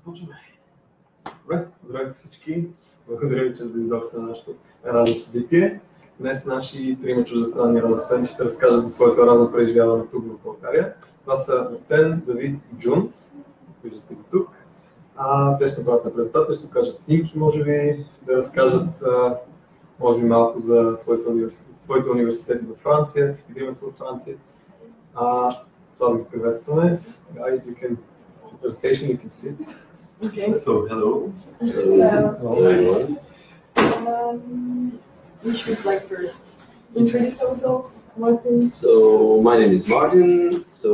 Започваме. Добре, здравейте всички. Благодаря ви, че дойдохте на нашето Еразъм събитие. Днес наши трима чуждестранни разъм ще разкажат за своето Еразъм Преживяването тук в България. Това са Матен, Давид и Джун. Виждате го тук. Те ще направят на презентация, ще кажат снимки, може би, да разкажат може би малко за своите университети във Франция, какви са от Франция. С това да ги приветстваме. Guys, you can presentation, you can sit. Okay. So, hello. Hello everyone. We should first introduce ourselves. Martin. So my name is Martin. So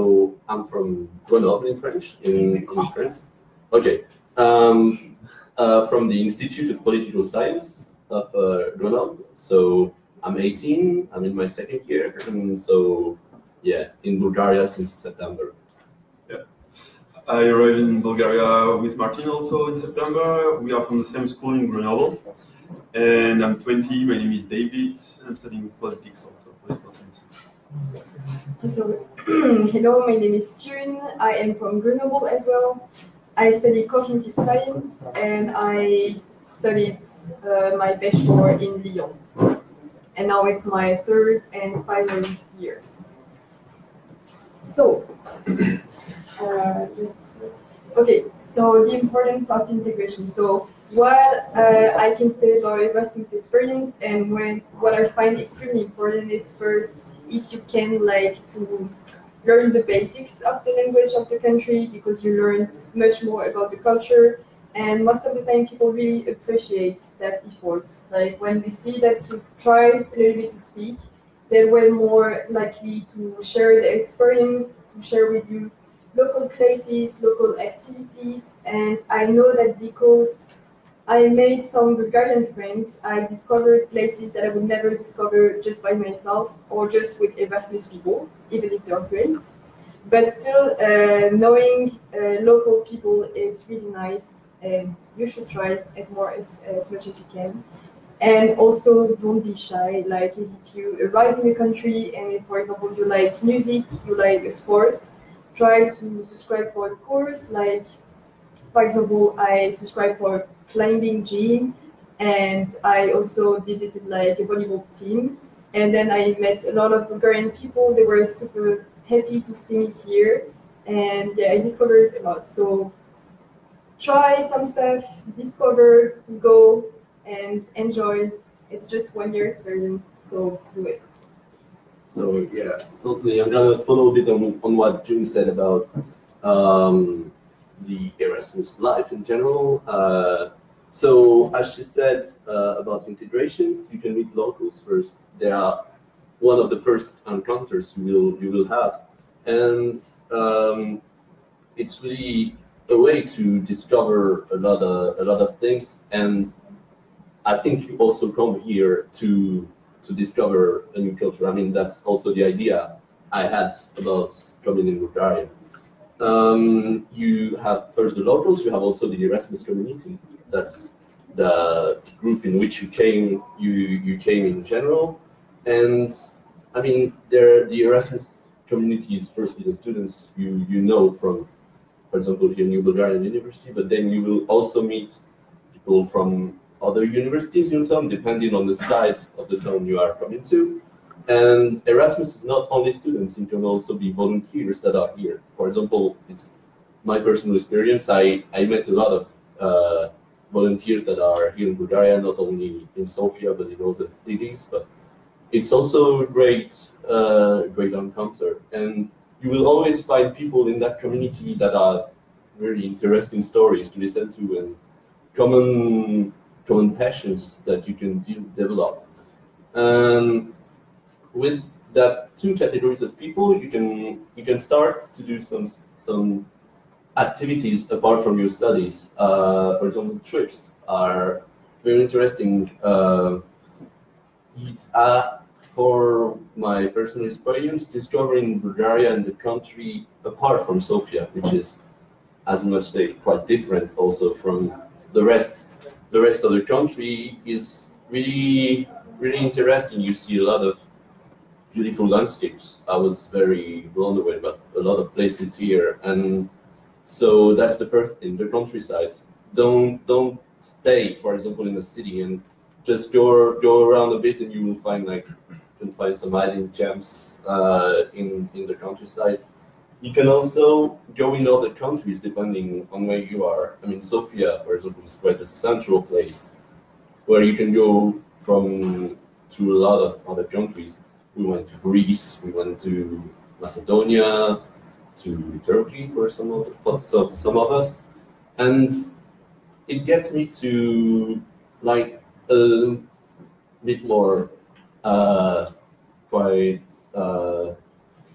I'm from Grenoble in French. In France. Okay. From the Institute of Political Science of Grenoble. So I'm 18. I'm in my second year, and so yeah, in Bulgaria since September. I arrived in Bulgaria with Martin also in September. We are from the same school in Grenoble. And I'm 20, my name is David, and I'm studying politics also. So, hello, my name is June. I am from Grenoble as well. I study cognitive science and I studied my bachelor in Lyon. And now it's my third and final year. So, okay, so the importance of integration. So what I can say about Erasmus experience and what I find extremely important is first, if you can to learn the basics of the language of the country, because you learn much more about the culture, and most of the time people really appreciate that effort. Like when we see that you try a little bit to speak, they're way more likely to share their experience, to share with you local places, local activities, and I know that because I made some Bulgarian friends, I discovered places that I would never discover just by myself or just with Erasmus people, even if they're great. But still, knowing local people is really nice, and you should try as much as you can. And also, don't be shy. Like if you arrive in a country and if, for example, you like music, you like a sport, try to subscribe for a course. Like, for example, I subscribed for climbing gym, and I also visited a volleyball team. And then I met a lot of Bulgarian people. They were super happy to see me here, and yeah, I discovered a lot. So try some stuff, discover, go, and enjoy. It's just 1 year experience, so do it. So yeah, totally. I'm gonna follow a bit on what June said about the Erasmus life in general. So as she said about integrations, you can meet locals first. They are one of the first encounters you will have, and it's really a way to discover a lot of things. And I think you also come here to discover a new culture. I mean, that's also the idea I had about coming in Bulgaria. You have first the locals, you have also the Erasmus community. That's the group in which you came in general. And I mean, the Erasmus community is firstly the students you know from, for example, here New Bulgarian University, but then you will also meet people from other universities in town, depending on the side of the town you are coming to. And Erasmus is not only students, it can also be volunteers that are here. For example, it's my personal experience. I met a lot of volunteers that are here in Bulgaria, not only in Sofia, but in other cities. But it's also a great encounter. And you will always find people in that community that are really interesting stories to listen to, and common passions that you can develop. And with that two categories of people, you can start to do some activities apart from your studies. For example, trips are very interesting. For my personal experience, discovering Bulgaria and the country apart from Sofia, which is, as we must say, quite different also from the rest of the country, is really interesting. You see a lot of beautiful landscapes. I was very blown away by a lot of places here, and So that's the first thing, the countryside. Don't stay, for example, in the city and just go around a bit, and you will find some hiding gems in the countryside. You can also go in other countries depending on where you are. I mean, Sofia, for example, is quite a central place where you can go to a lot of other countries. We went to Greece, we went to Macedonia, to Turkey for some of us, and it gets me to like a bit more quite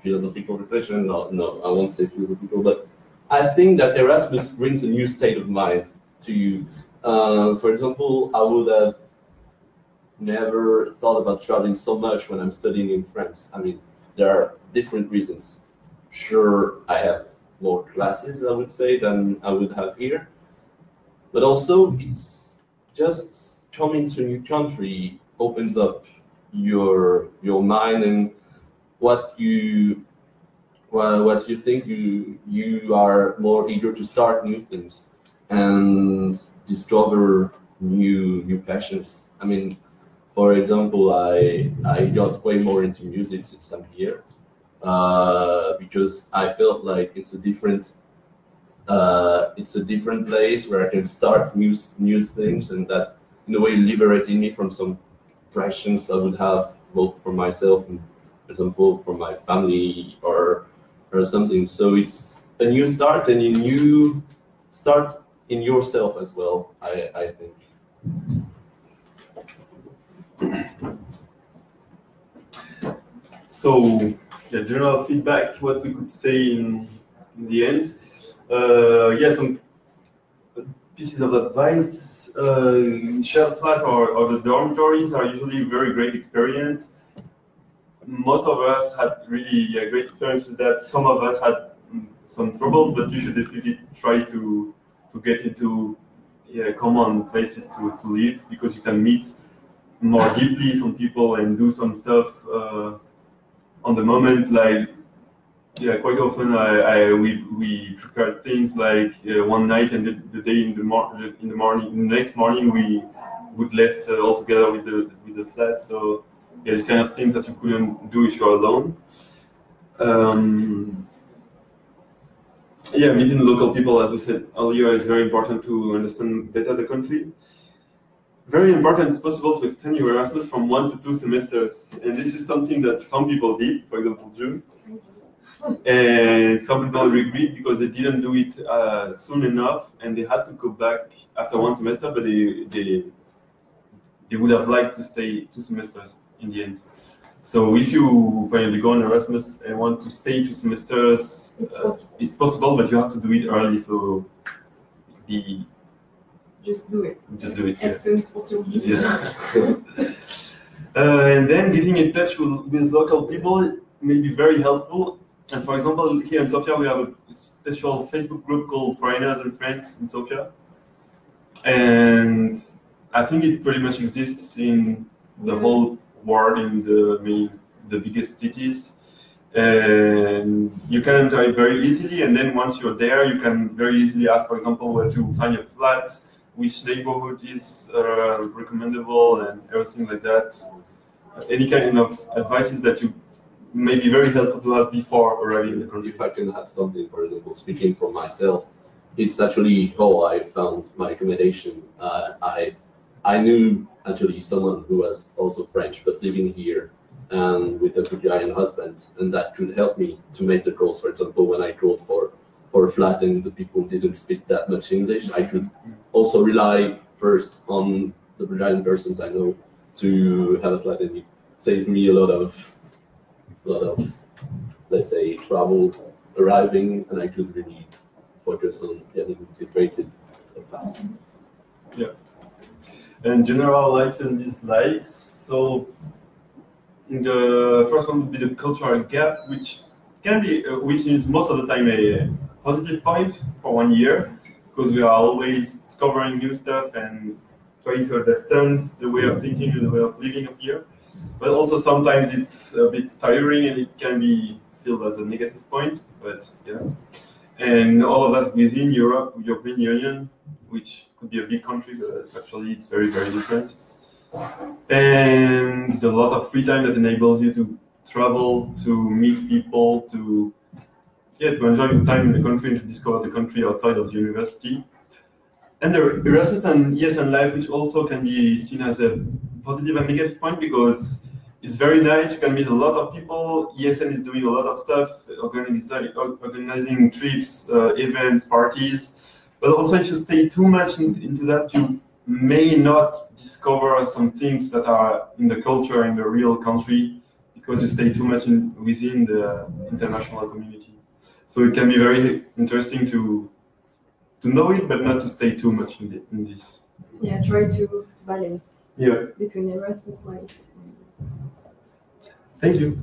philosophical reflection. No, I won't say philosophical, but I think that Erasmus brings a new state of mind to you. For example, I would have never thought about traveling so much when I'm studying in France. I mean, there are different reasons. Sure, I have more classes, I would say, than I would have here. But also, it's just coming to a new country opens up your mind, and what you think you are more eager to start new things and discover new passions. I mean, for example, I got way more into music since I'm here because I felt like it's a different place where I can start new things, and that in a way liberating me from some pressures I would have both for myself and, for example, for my family or something. So it's a new start and a new start in yourself as well, I think. So, general feedback, what we could say in the end. Some pieces of advice. Shared flat or the dormitories are usually a very great experience. Most of us had really great experience with that. Some of us had some troubles, but you should definitely try to get into common places to live, because you can meet more deeply some people and do some stuff on the moment. Like quite often we prepared things like one night, and the day in the next morning we would left all together with the flat. So it's kind of things that you couldn't do if you're alone. Meeting local people, as we said earlier, is very important to understand better the country. Very important, it's possible to extend your Erasmus from 1 to 2 semesters, and this is something that some people did, for example, June. And some people regret because they didn't do it soon enough, and they had to go back after 1 semester, but they would have liked to stay 2 semesters in the end. So if you finally go on Erasmus and want to stay 2 semesters, it's possible, but you have to do it early. So just do it. Just do it as soon as possible. And then getting in touch with local people may be very helpful. And for example, here in Sofia, we have a special Facebook group called Foreigners and Friends in Sofia. And I think it pretty much exists in the whole world, in the biggest cities. And you can enter it very easily. And then once you're there, you can very easily ask, for example, where to find a flat, which neighborhood is recommendable, and everything like that. Any kind of advices that you may be very helpful to have before arriving in the country. If I can have something, for example, speaking for myself, it's actually how I found my accommodation. I knew actually someone who was also French, but living here and with a Bulgarian husband, and that could help me to make the calls. For example, when I called for a flat and the people didn't speak that much English, I could also rely first on the Bulgarian persons I know to have a flat, and it saved me a lot of let's say travel arriving, and I could really focus on getting integrated fast. Yeah. And general likes and dislikes. So the first one would be the cultural gap, which can be, which is most of the time a positive point for 1 year, because we are always discovering new stuff and trying to understand the way of thinking and the way of living up here. But also sometimes it's a bit tiring, and it can be felt as a negative point. But yeah. And all of that within Europe, European Union, which could be a big country, but actually it's very, very different. And a lot of free time that enables you to travel, to meet people, to enjoy your time in the country and to discover the country outside of the university. And the Erasmus and ESN life, which also can be seen as a positive and negative point, because it's very nice, you can meet a lot of people. ESN is doing a lot of stuff, organizing trips, events, parties. But also if you stay too much into that, you may not discover some things that are in the culture, in the real country, because you stay too much within the international community. So it can be very interesting to know it, but not to stay too much in this. Yeah, try to balance between Erasmus life. Thank you.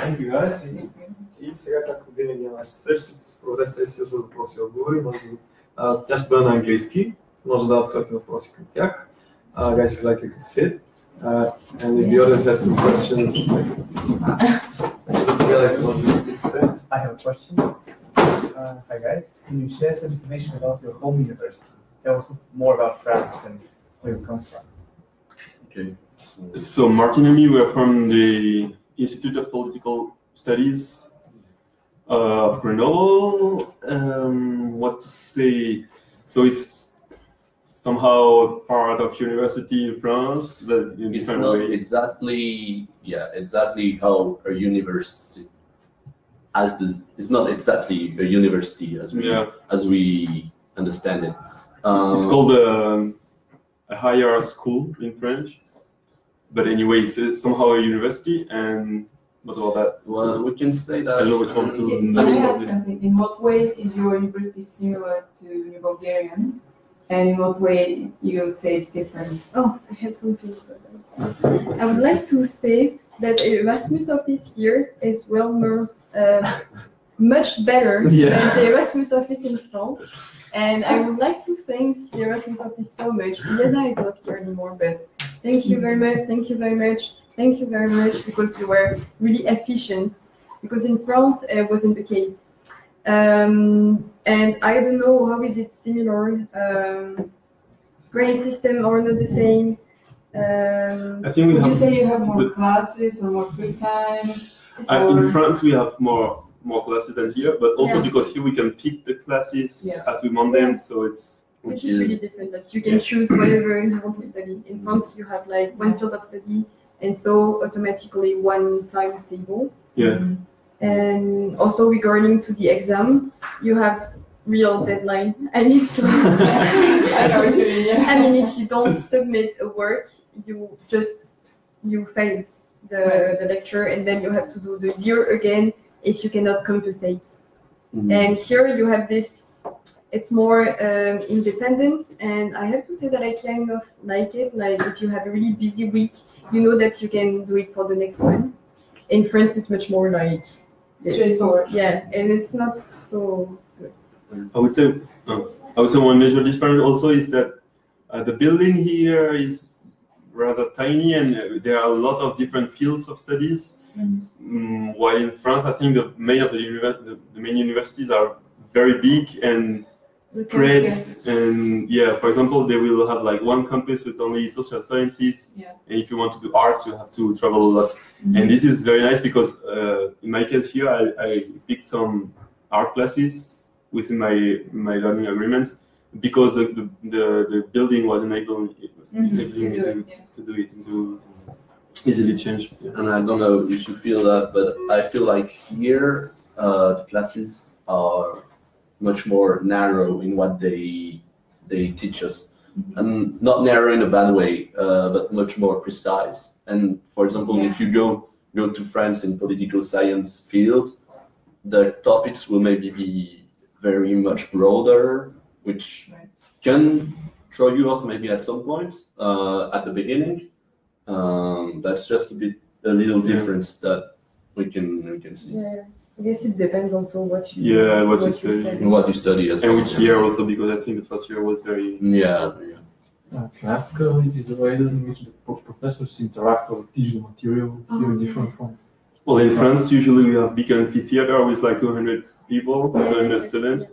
Thank you, guys. И сега, както винаги на нашите срещи, ще се проведе сесия за въпроси и отговори. Тя ще бъде на английски, може да дадат своите въпроси към тях. Guys, if you like, you can sit. And if the audience has some questions, I have a question. Hi guys, can you share some information about your home university? Tell us more about France and where you come from. Okay. So Martin and me, we are from the Institute of Political Studies of Grenoble. What to say? So it's somehow part of university in France, but in It's different not ways. exactly how a university it's not exactly a university as we understand it. It's called a higher school in French, but anyway, it's somehow a university. And what about that? Well, we can say that. I don't know which one to. Can I ask something? In what ways is your university similar to the Bulgarian? And in what way you would say it's different? Oh, I have something for that. I would like to say that Erasmus office here is much better than the Erasmus office in France. And I would like to thank the Erasmus office so much. Elena is not here anymore, but thank you very much, thank you very much, thank you very much, because you were really efficient. Because in France, it wasn't the case. And I don't know how is it similar, grade system or not the same. I think Would you say you have more classes or more free time? In France we have more classes than here, but also because here we can pick the classes as we want them, so it's which is really different. Like you can choose whatever you want to study. In France, you have like one field of study, and so automatically one timetable. Yeah. And also regarding to the exam, you have real deadline. I mean, I know what you mean, yeah. I mean, if you don't submit a work, you failed the lecture, and then you have to do the year again if you cannot compensate. And here you have this. It's more independent, and I have to say that I kind of like it. Like if you have a really busy week, you know that you can do it for the next one. In France, it's much more like straightforward. Yeah, and it's not so good. I would say one major difference also is that the building here is rather tiny, and there are a lot of different fields of studies. While in France, I think the main universities are very big and spread. And for example, they will have like one campus with only social sciences. And if you want to do arts, you have to travel a lot. And this is very nice because in my case here, I picked some art classes within my learning agreement because the building was enabling to do it and to easily change. And I don't know if you feel that, but I feel like here the classes are much more narrow in what they teach us, and not narrow in a bad way, but much more precise. And for example, if you go to France in political science field, the topics will maybe be very much broader, which can throw you off maybe at some point at the beginning. That's just a little difference that we can see. I guess it depends also what you what you study as well. And which year also, because I think the first year was very Can I ask if is the way in which the professors interact or teach the material here different from Well, in France, usually we have big amphitheater with like 200 people, 200 students.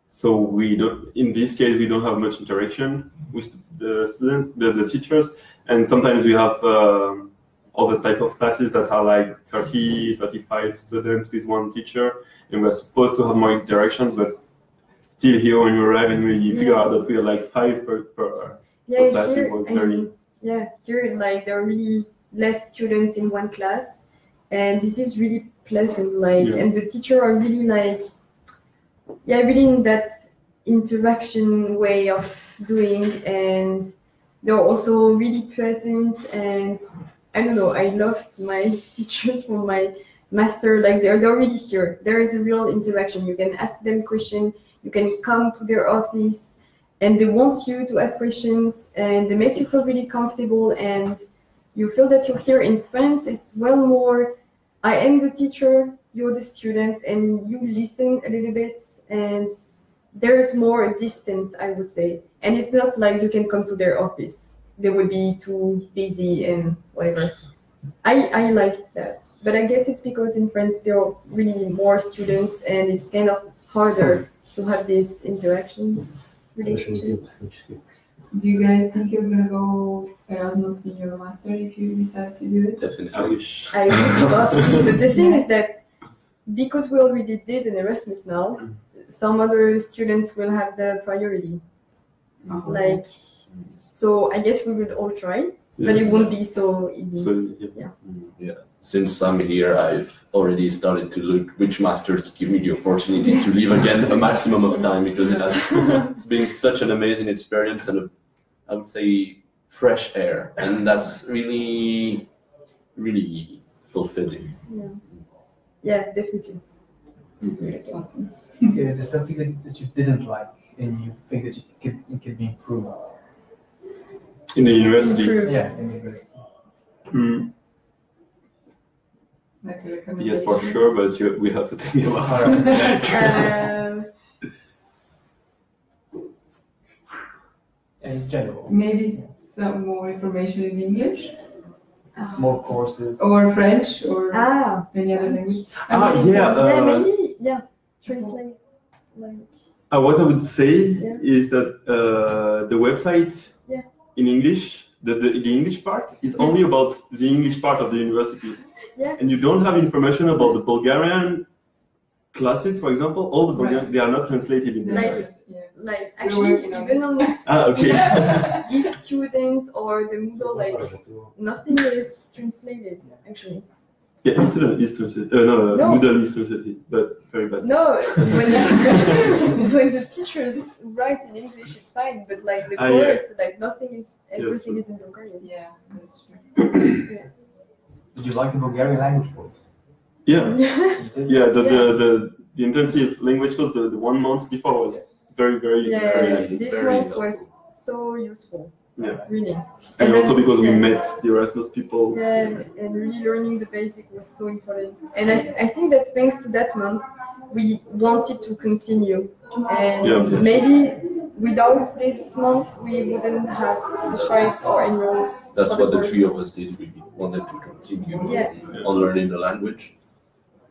So we don't, in this case, we don't have much interaction with the students, the teachers, and sometimes we have other type of classes that are like 30, 35 students with one teacher, and we're supposed to have more interactions, but still here when you arrive and we figure out that we are like 5 per class, here, it was very... here like there are really less students in one class, and this is really pleasant, like, and the teacher are really like, really in that interaction way of doing, and they're also really present, and I don't know, I loved my teachers from my master, like they're really here. There is a real interaction. You can ask them questions, you can come to their office, and they want you to ask questions, and they make you feel really comfortable, and you feel that you're here. In France, it's well more, I am the teacher, you're the student, and you listen a little bit, and there's more distance, I would say. And it's not like you can come to their office. They would be too busy and whatever. I like that. But I guess it's because in France there are really more students, and it's kind of harder to have these interactions, relationships. Do you guys think you're gonna go Erasmus in your master if you decide to do it? Definitely. I wish. I would love to, but the thing is that because we already did an Erasmus now, some other students will have the priority. Like, so I guess we will all try, but it won't be so easy. So, yeah. Since I'm here, I've already started to look which masters give me the opportunity to live again a maximum of time, because it's been such an amazing experience and I would say fresh air, and that's really, really fulfilling. Yeah, definitely. Awesome. Is there something that you didn't like and you think that it could be improved? in the university. Yes, in the university. Like a Yes, recommendation? for sure, but we have to think about it. In general, Maybe some more information in English more courses. or French or Ah, any other language. yeah, maybe, translate, like, What I would say Yeah. is that the website Yeah. in English, the English part, is only about the English part of the university. Yeah. And you don't have information about the Bulgarian classes, for example. All the Bulgarian, they are not translated in That's Like- English. right, yeah. like We're actually working on even on Okay. e-student or the Moodle, like nothing is translated actually. Yeah, Eastern is translated. No, No. Moodle is translated, but very bad. No, when the teachers write in English, it's fine, but like the Yeah. course, like nothing is, everything is in Bulgarian. Yeah, that's true. Did you like the Bulgarian language course? Yeah. You did? Yeah, the intensive language course, the 1 month before was very, very, very Yeah, nice. this very month helpful. was so useful, Yeah. really. And then- also because we yeah. met the Erasmus people. Yeah, and really learning the basic was so important. And I think that thanks to that month, we wanted to continue. And Yeah. maybe without this month, we wouldn't have subscribed or enrolled. That's for what the course. three of us did. We wanted to continue Yeah. on learning the language.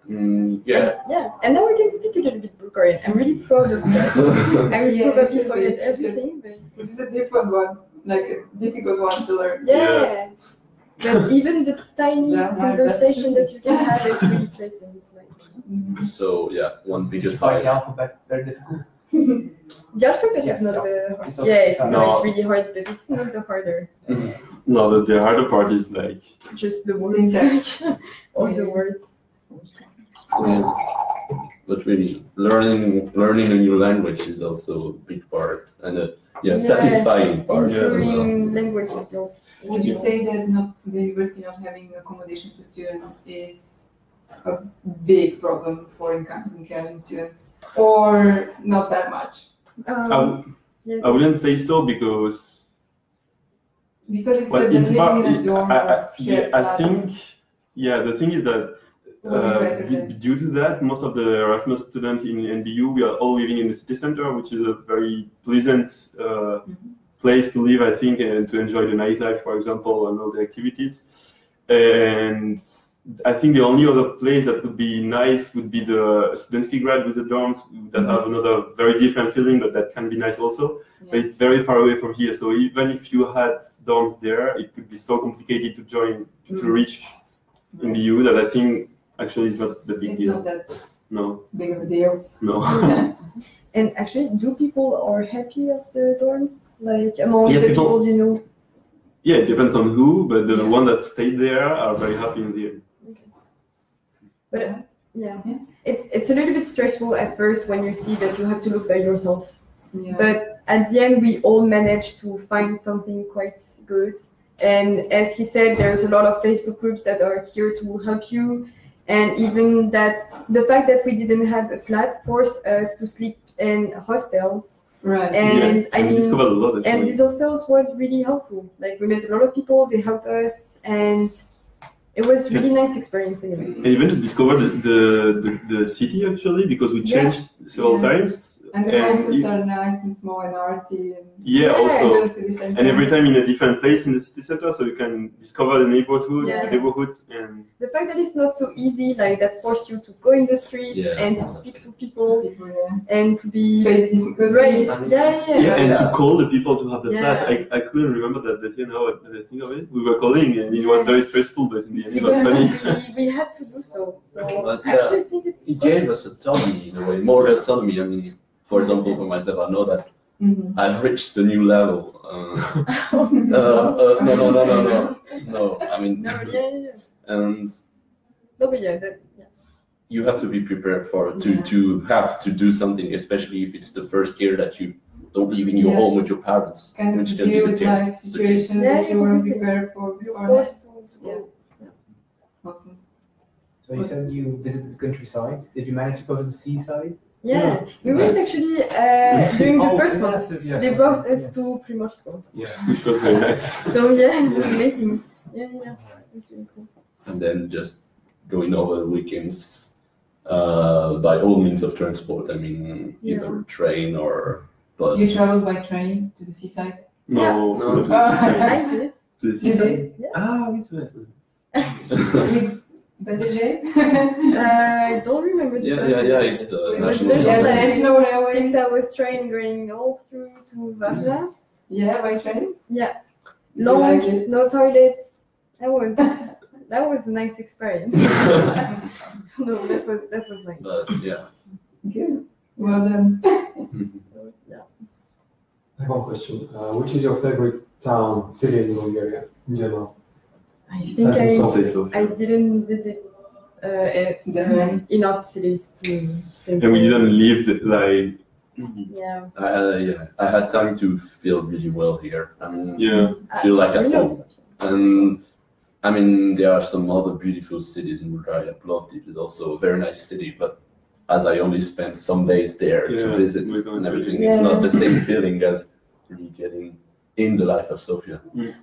Yeah. Yeah, and now we can speak a little bit Bulgarian. I'm really proud of that. I will Yeah, probably you should forget be. everything, but It's a different one, like a difficult one to learn. yeah. But even the tiny Yeah, conversation that you can have is really pleasant. Like, So yeah, one big Did you find the advice. alphabet very difficult? the alphabet Yes, is not yeah. the It's hard. not- Yeah, it's, No. it's really hard, but it's not the harder. No, the harder part is like, Just the words, Syntax. all the words. Yeah. But really, learning a new language is also a big part, and satisfying part as well. Improving language skills. Would you say that the university not having accommodation for students is a big problem for Erasmus students, or not that much? Yes. I wouldn't say so because Because it's well, like it's living about, in a dorm or shared I flat. think, the thing is that Would be better than- due to that, most of the Erasmus students in NBU, we are all living in the city center, which is a very pleasant place to live, I think, and to enjoy the nightlife, for example, and all the activities. And I think the only other place that would be nice would be the Studentski Grad with the dorms that have another very different feeling, but that can be nice also. Yeah. But it's very far away from here, so even if you had dorms there, it would be so complicated to join, to reach in the EU that I think actually is not the big It's deal. not that No, big of a deal. no. And actually, do people are happy of the dorms? Like among Yeah, the people- people you know? Yeah, it depends on who, but the Yeah. one that stayed there are very happy in the end. But yeah, Yeah. it's a little bit stressful at first when you see that you have to look by yourself. Yeah. But at the end, we all managed to find something quite good. And as he said, there's a lot of Facebook groups that are here to help you. And even that, the fact that we didn't have a flat forced us to sleep in hostels. Right. And Yeah, I we mean, discovered a lot and actually. these hostels were really helpful. Like we met a lot of people, they helped us, and it was really nice experience anyway. And even to discover the city actually, because we changed several Yeah. times. And the hostels you- are nice and small and arty. And yeah, also. go to the center. And every time in a different place in the city center, so you can discover the Yeah. neighborhoods, and The fact that it's not so easy, like that force you to go in the streets Yeah. and to speak to people People, yeah. and to be Face difficulties. brave. Yeah. and to call the people to have the Yeah. flat. I couldn't remember that you know the thing of it. We were calling, and it was very stressful, but in the end it was funny. we had to do so. So But, actually, I think it's It gave us autonomy in a way, more autonomy. I mean, for example, for myself, I know that Mhm. I've reached the new level. No. I mean, no, yeah. and No, but yeah, you have to be prepared for Yeah. to have to do something, especially if it's the first year that you don't live in your Yeah. home with your parents, Kind of which to can be deal the with case. life situations Yeah, that you weren't completely. prepared for you're beforehand. forced to Yeah. go. Awesome. So you said you visited the countryside. Did you manage to go to the seaside? Yeah, we went actually during the first month. They brought us to Primorsko. Which was very nice. So yeah, it was amazing. Yeah. It's really cool. And then just going over the weekends by all means of transport. I mean, either train or bus. You traveled by train to the seaside? No, Yeah. No. not to the seaside. I did. To the You seaside. did? Ah, it's nice. With BDJ? I don't remember the yeah, it's the It was national. just Yeah, the like national railway. 6 hours train going all through to Varna. Yeah, by train? Yeah. Did you Long, like it? no toilets. That was a nice experience. No, that was nice. But yeah. Good. Well done. So, yeah. I have one question. Which is your favorite town, city in Bulgaria in general? I think Don't say so. I didn't visit enough cities to think. And we didn't live like. Yeah. I had time to feel really well here. I mean, Yeah. feel like at I know. home. And I mean, there are some other beautiful cities in Bulgaria. Plovdiv is also a very nice city, but as I only spent some days there to Yeah, visit we don't and everything, really- it's not Yeah. the same feeling as really getting in the life of Sofia.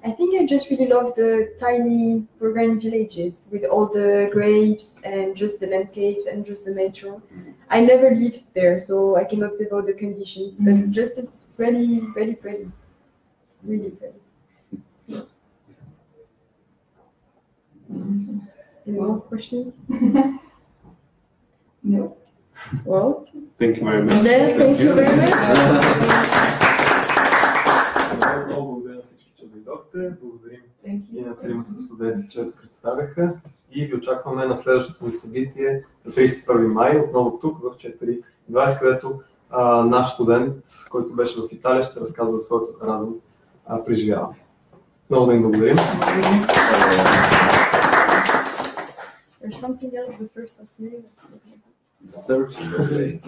I think I just really love the tiny Bulgarian villages with all the grapes and just the landscapes and just the nature. I never lived there, so I cannot say about the conditions, but just it's really, really pretty. Really pretty. Any more questions? No. Well, Thank you very much. then thank you very much. Много благодаря на всички, че дойдохте. Благодарим Thank и you. на тримата студенти, че представяха. И ви очакваме на следващото ни събитие на 31 май, отново тук в 4:20, където наш студент, който беше в Италия, ще разказва за своето разум преживяване. Много да им благодарим. There's something else the first of May. Thursday.